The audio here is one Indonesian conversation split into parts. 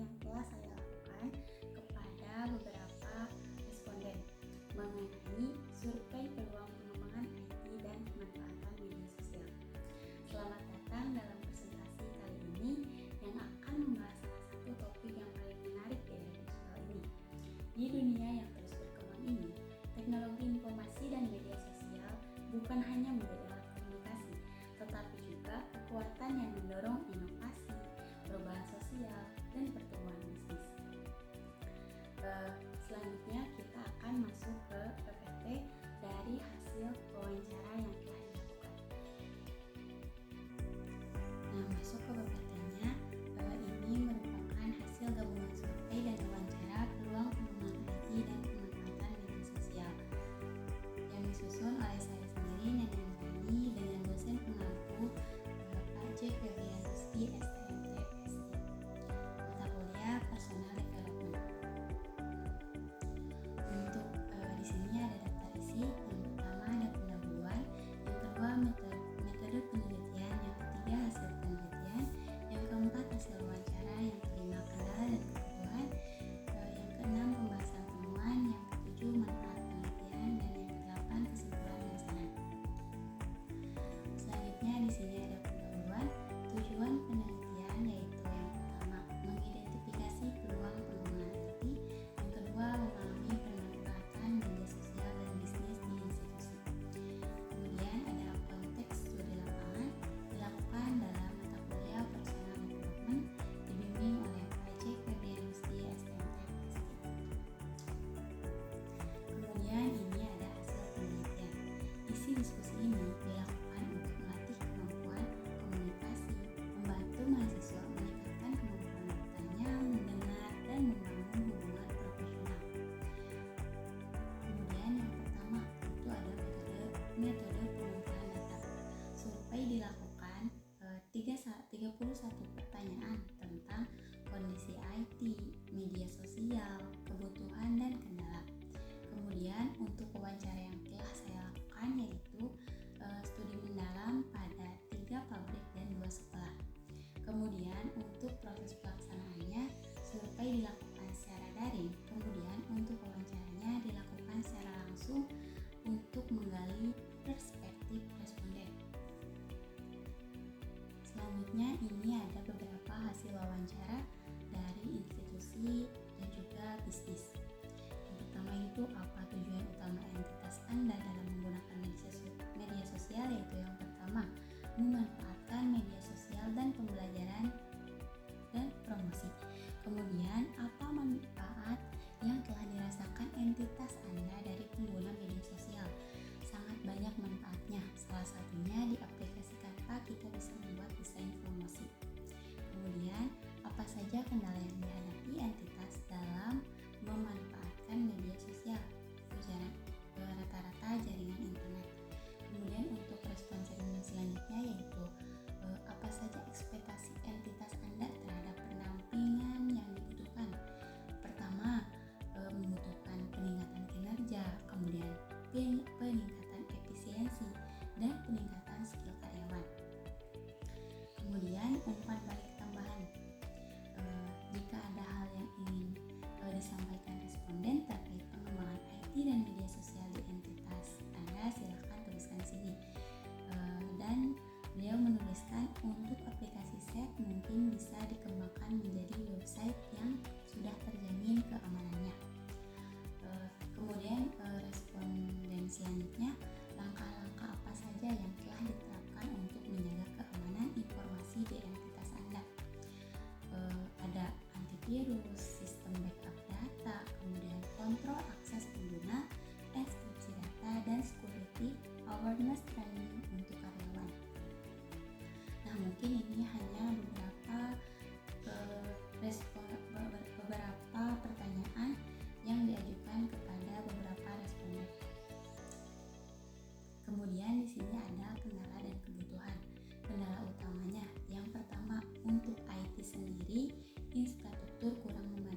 yang telah saya lakukan kepada beberapa responden mengenai survei peluang pengembangan IT dan pemanfaatan media sosial. Selamat datang dalam presentasi kali ini yang akan membahas salah satu topik yang paling menarik di era digital ini. Di dunia yang terus berkembang ini, teknologi informasi dan media sosial bukan hanya menjadi alat komunikasi, tetapi juga kekuatan yang mendorong inovasi, perubahan sosial, dan pertumbuhan bisnis. Selanjutnya kita akan masuk ke PPT dari hasil wawancara yang telah dilakukan. Nah, masuk ke PPT-nya, ini merupakan hasil gabungan survei dan wawancara peluang pengembangan IT dan pemanfaatan media sosial yang disusun oleh saya sendiri, Nenen Rani, dengan dosen pengampu Pak J. Febrianski, STMT, SI, mata kuliah Personal Development. Untuk di sini ada daftar isi. Yang pertama ada pendahuluan, yang kedua metode penelitian, yang ketiga hasil penelitian, yang keempat hasil wawancara, yang kelima kendala dan kebutuhan, yang keenam pembahasan temuan, yang ketujuh manfaat penelitian, dan yang kedelapan kesimpulan dan saran. Selanjutnya di sini ada pendahuluan. Tujuan penelitian yaitu yang pertama mengidentifikasi peluang pengembangan IT, yang kedua memahami pemanfaatan media sosial dan bisnis di institusi. Kemudian ada konteks studi lapangan dilakukan dalam mata kuliah Personal Development dibimbing oleh Pak J. Febrianski, STMT, SI. Kemudian ini ada hasil penelitian. Isi diskusi ini dilakukan untuk melatih kemampuan komunikasi, membantu mahasiswa meningkatkan kemampuan bertanya, mendengar, dan membangun hubungan profesional. Kemudian yang pertama itu ada metode pengumpulan data. Survei dilakukan 31 pertanyaan tentang kondisi IT, media sosial, kebutuhan, dan kendala. Kemudian untuk wawancara yang telah saya lakukan yaitu studi mendalam pada 3 pabrik dan 2 sekolah. Kemudian untuk proses pelaksanaannya, survei dilakukan secara daring, kemudian untuk wawancaranya dilakukan secara langsung untuk menggali perspektif responden. Selanjutnya ini ada beberapa hasil wawancara dari institusi dan juga bisnis. Yang pertama itu apa tujuan utama entitas Anda dalam menggunakan media sosial, yaitu yang pertama memanfaatkan media sosial dan pembelajaran dan promosi. Kemudian apa manfaat yang telah dirasakan entitas Anda dari pengguna media sosial? Sangat banyak manfaatnya. Salah satunya di aplikasi Canva kita bisa membuat desain promosi. Kemudian apa saja kendala yang dihadapi entitas dalam memanfaatkan media sosial? Rata-rata jaringan internet. Kemudian untuk respon cermin selanjutnya yaitu apa saja ekspektasi entitas Anda terhadap pendampingan yang dibutuhkan. Pertama, membutuhkan peningkatan kinerja, kemudian peningkatan efisiensi, dan peningkatan skill karyawan. Kemudian umpan balik tambahan. Jika ada hal yang ingin disampaikan responden terkait pengembangan IT dan media sosial di entitas Anda, silahkan tuliskan di sini. Dan beliau menuliskan untuk aplikasi SET mungkin bisa dikembangkan menjadi website yang sudah terjamin keamanannya. Kemudian responden selanjutnya, langkah-langkah apa saja yang telah diterapkan untuk menjaga keamanan informasi di entitas Anda? Ada antivirus, sistem backup data, kemudian kontrol akses pengguna, enkripsi data, dan security awareness training untuk karyawan. Nah, mungkin ini hanya beberapa pertanyaan yang diajukan kepada beberapa responden. Kemudian di sini ada kendala dan kebutuhan. Kendala utamanya yang pertama untuk IT sendiri, infrastruktur kurang memadai.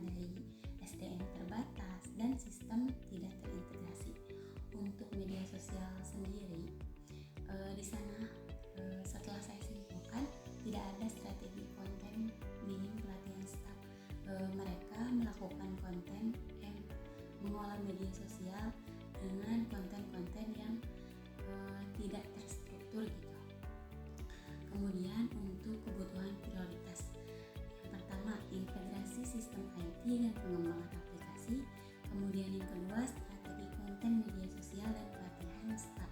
konten yang mengolah media sosial dengan konten-konten yang tidak terstruktur gitu. Kemudian untuk kebutuhan prioritas, yang pertama integrasi sistem IT dan pengembangan aplikasi. Kemudian yang kedua strategi konten media sosial dan pelatihan staff.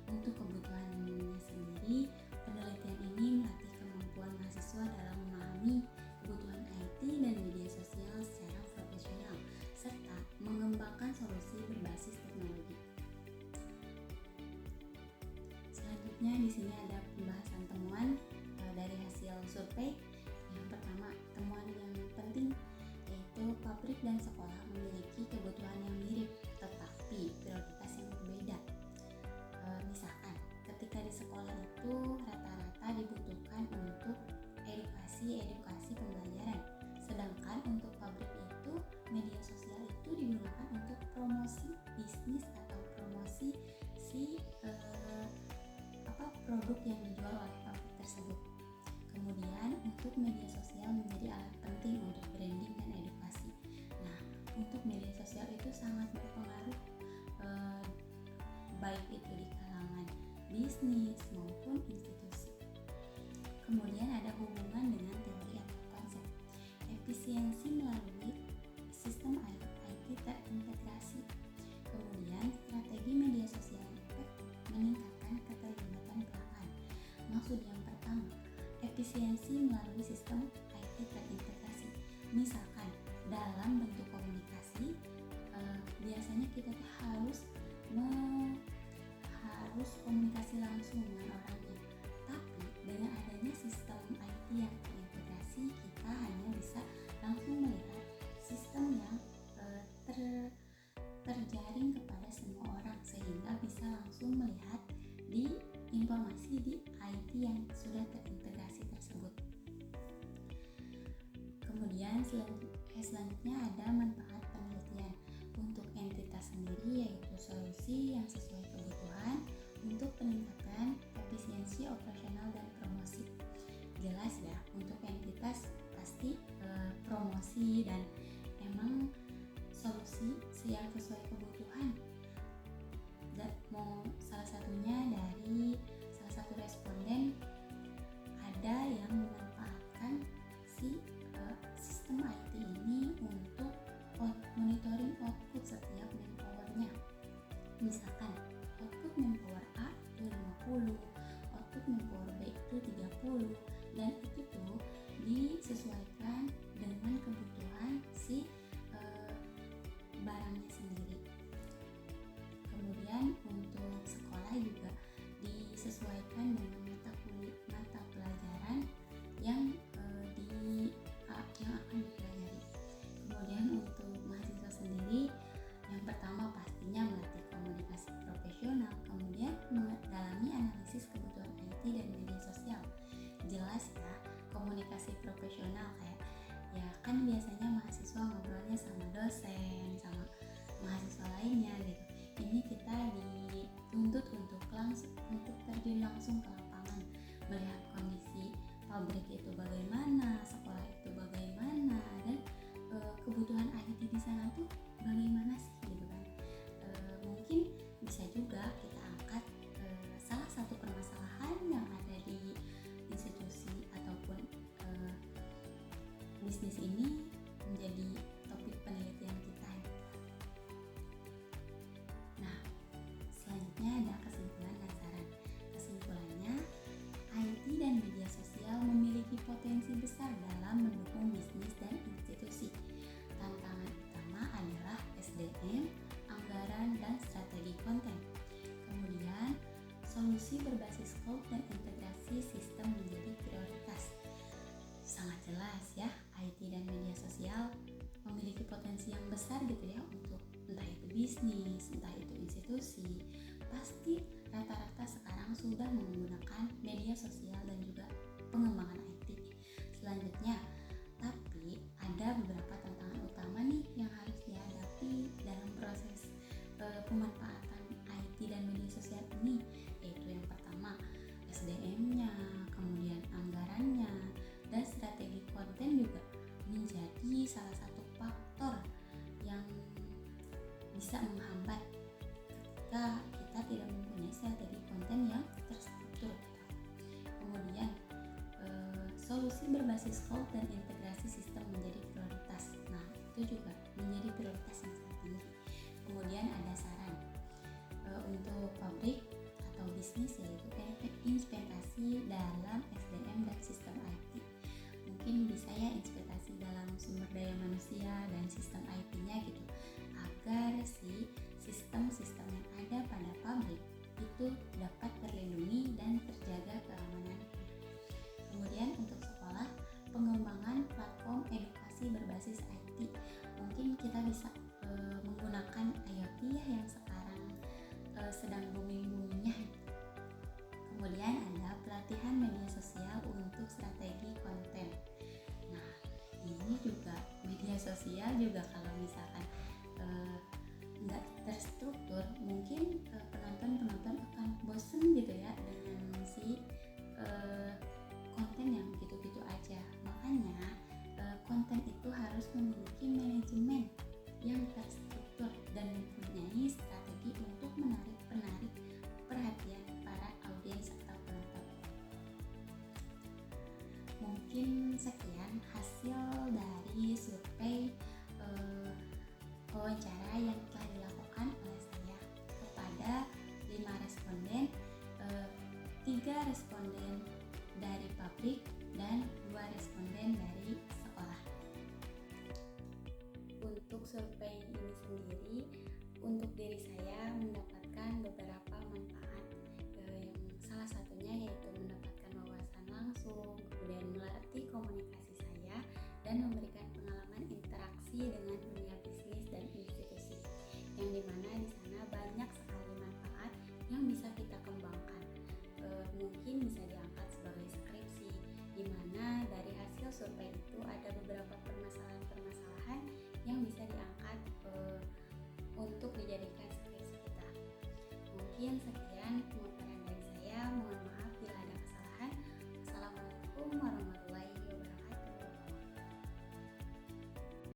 Untuk kebutuhannya sendiri, penelitian ini melatih kemampuan mahasiswa dalam memahami kebutuhan IT dan media sosial secara profesional serta mengembangkan solusi berbasis teknologi. Selanjutnya di sini ada pembahasan temuan dari hasil survei. Yang pertama, temuan yang penting yaitu pabrik dan sekolah memiliki kebutuhan yang mirip tetapi prioritas yang berbeda. Misalkan ketika di sekolah itu rata-rata dibutuhkan untuk edukasi pembelajaran, sedangkan untuk pabrik itu media sosial itu digunakan untuk promosi bisnis atau promosi produk yang dijual oleh pabrik tersebut. Kemudian untuk media sosial menjadi alat penting untuk branding dan edukasi. Nah, untuk media sosial itu sangat berpengaruh baik itu di kalangan bisnis maupun institusi. Kemudian ada hubungan dengan teori atau konsep efisiensi melalui sistem IT terintegrasi. Kemudian strategi media sosial yang efektif meningkatkan keterlibatan pelanggan. Maksud yang pertama, efisiensi melalui sistem IT terintegrasi. Misalkan dalam bentuk komunikasi, biasanya kita harus komunikasi langsung dengan orangnya. Tapi dengan adanya sistem IT yang terintegrasi, kita hanya bisa langsung melihat sistem yang terjaring kepada semua orang, sehingga bisa langsung melihat di informasi di IT yang sudah terintegrasi tersebut. Kemudian selanjutnya ada manfaat penelitian untuk entitas sendiri, yaitu solusi yang sesuai kebutuhan untuk peningkatan efisiensi operasional dan promosi. Jelas ya, untuk entitas pasti promosi dan emang solusi yang sesuai kebutuhan. Dan mau salah satunya dari salah satu responden ada yang memanfaatkan sistem IT ini untuk monitoring output setiap manpowernya. Misalkan output manpower A itu 50, output manpower B itu 30, dan itu tuh disesuaikan dengan kebutuhan barangnya sendiri. Kemudian untuk sekolah juga disesuaikan dengan mata pelajaran yang akan dipelajari. Kemudian untuk mahasiswa sendiri, yang pertama pastinya melatih komunikasi profesional, kemudian mendalami analisis kebutuhan IT dan media sosial. Jelas ya, komunikasi profesional kayak ya kan biasanya mahasiswa ngobrolnya sama dosen, sama mahasiswa lainnya gitu. Ini kita dituntut untuk terjun langsung ke lapangan, melihat kondisi pabrik itu bagaimana, sekolah itu bagaimana, dan kebutuhan IT di sana tuh bagaimana sih gitu kan. Mungkin bisa juga kita angkat salah satu permasalahan yang ada di institusi ataupun bisnis ini menjadi topik penelitian kita. Nah, selanjutnya ada kesimpulan dan saran. Kesimpulannya, IT dan media sosial memiliki potensi besar dalam mendukung bisnis dan institusi. Tantangan utama adalah SDM, anggaran, dan strategi konten. Kemudian, solusi berbasis cloud dan integrasi sistem menjadi prioritas. Sangat jelas ya, IT dan media sosial memiliki potensi yang besar gitu ya untuk entah itu bisnis, entah itu institusi. Pasti rata-rata sekarang sudah menggunakan media sosial dan juga pengembangan IT. Selanjutnya, tapi ada beberapa tantangan utama nih yang harus dihadapi dalam proses pemanfaatan IT dan media sosial ini, yaitu yang pertama SDM-nya, kemudian anggarannya, dan strategi konten juga menjadi salah satu faktor berbasis cloud dan integrasi sistem menjadi prioritas. Nah, itu juga menjadi prioritas yang sangat tinggi. Kemudian ada saran untuk pabrik atau bisnis, yaitu investasi dalam SDM dan sistem IT. Mungkin bisa ya investasi dalam sumber daya manusia dan sistem IT-nya gitu, agar si sistem-sistem yang ada pada pabrik itu dapat terlindungi dan terjaga keamanan. Kemudian untuk sekolah, pengembangan platform edukasi berbasis IT. Mungkin kita bisa menggunakan IoT ya yang sekarang sedang booming-boomingnya. Kemudian ada pelatihan media sosial untuk strategi konten. Nah, ini juga media sosial juga kalau misalkan nggak terstruktur, mungkin penonton akan bosen gitu ya dengan si konten yang gitu-gitu aja. Makanya konten itu harus memiliki manajemen yang terstruktur dan mempunyai strategi untuk menarik perhatian para audiens atau penonton. Mungkin sekian hasil dari survei wawancara yang telah dilakukan oleh saya kepada 5 responden, 3 responden dari pabrik dan 2 responden dari sekolah. Untuk survei ini sendiri, untuk diri saya mendapatkan beberapa manfaat, yang salah satunya yaitu mendapatkan wawasan langsung, kemudian melatih komunikasi saya, dan memberikan pengalaman interaksi dengan dunia bisnis dan institusi, yang dimana di sana banyak sekali manfaat yang bisa kita kembangkan. Mungkin bisa diangkat sebagai skripsi, di mana dari hasil survei itu ada beberapa permasalahan yang bisa diangkat untuk dijadikan skripsi kita. Mungkin sekian